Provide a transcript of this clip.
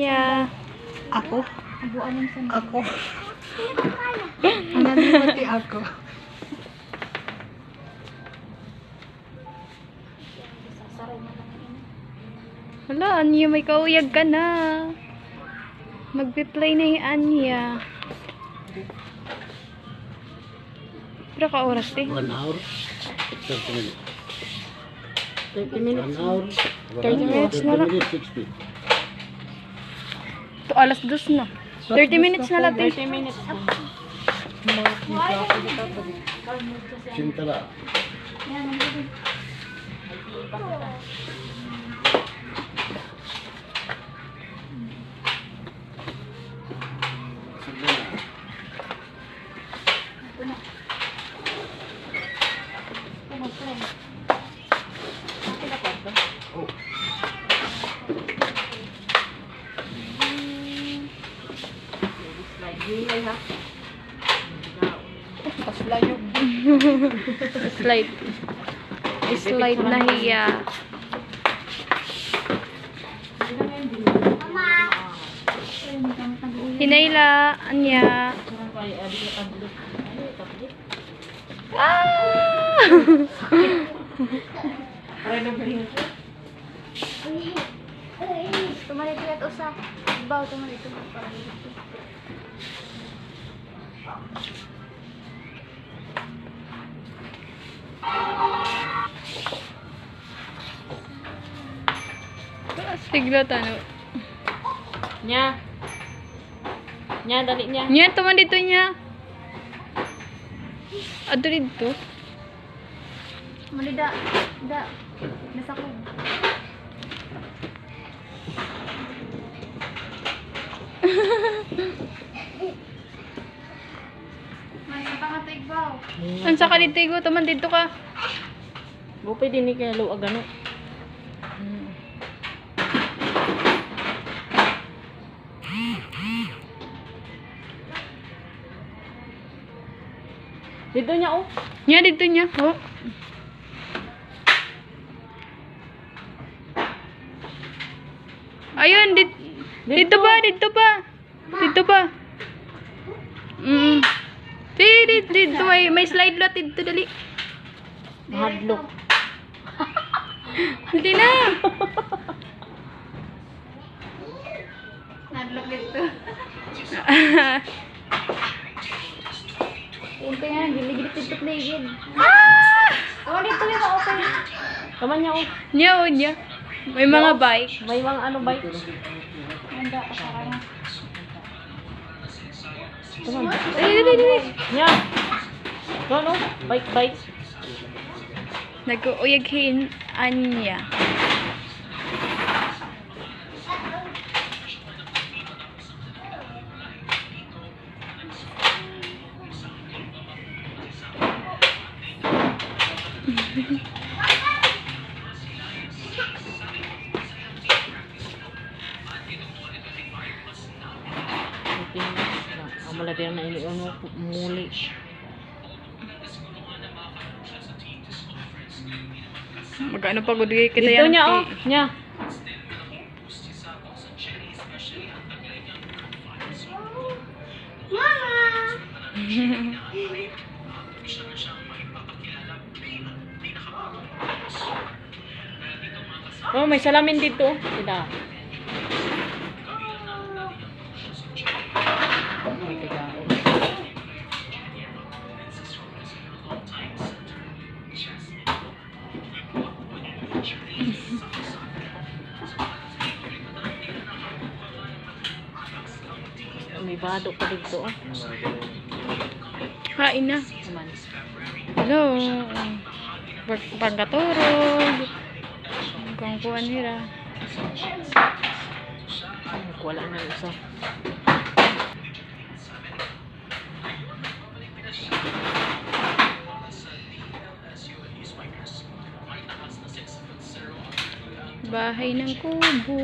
Anya. Ako? Buwan ng sandali. Ako. Nanimati ako. Sasaray na lang yun. Wala, Anya, may kauyag ka na. Magpi-play na yung Anya. Pero ka oras, eh. 1 hour, 30 minutes. 30 minutes. 1 hour, 30 minutes na lang. 60. To alas 2 na. 30 minutes na lang, 30 minutes. Sinta lang. Yan, ang gabi. Sige na. Ito na. Ito mag-play. Ito na kwarto. Oh, Slide. Gilay ha. Paslayo. Slide. Slide na hiya. Hinayla, Anya. Ah! Tumalit ulit usa. Baw, tumalit ulit. Parang dito. Sigla tano. Nya. Nya, dali nya. Nya, tuman dito niya. Ato dito. Mali da. Da. Nasa ko. May sa pangatig baw. Ansa ka dito, Igo? Tuman dito ka. Bupay din ni kaya luwag ano. Dito niya oh. Nya, dito niya. Oh. Ayun, dito ba? Dito ba? Dito ba? Dito, may slide lot dito, dali. Mahadlok. Dali na. Nadlok dito. Ito yan, gili-gili dito playing. Oh, dito yung open. Kaman niya oh. Nya, oh, nya. May mga bike. May mga ano bike. Handa ka sa kanya. Kaman. Dali. Nya. Ano? Bike. Nag-uyaghin Anya. Amala din na ini ano muli. Magkano pagod kita Dito yan. niya oh. Nya. Oh, may salamin dito. Sida. May bado pa dito. Oh. Kain na. Naman. Hello. Pangkaturog. Kung kuhan nila. Wala na isa. Bahay ng kubo.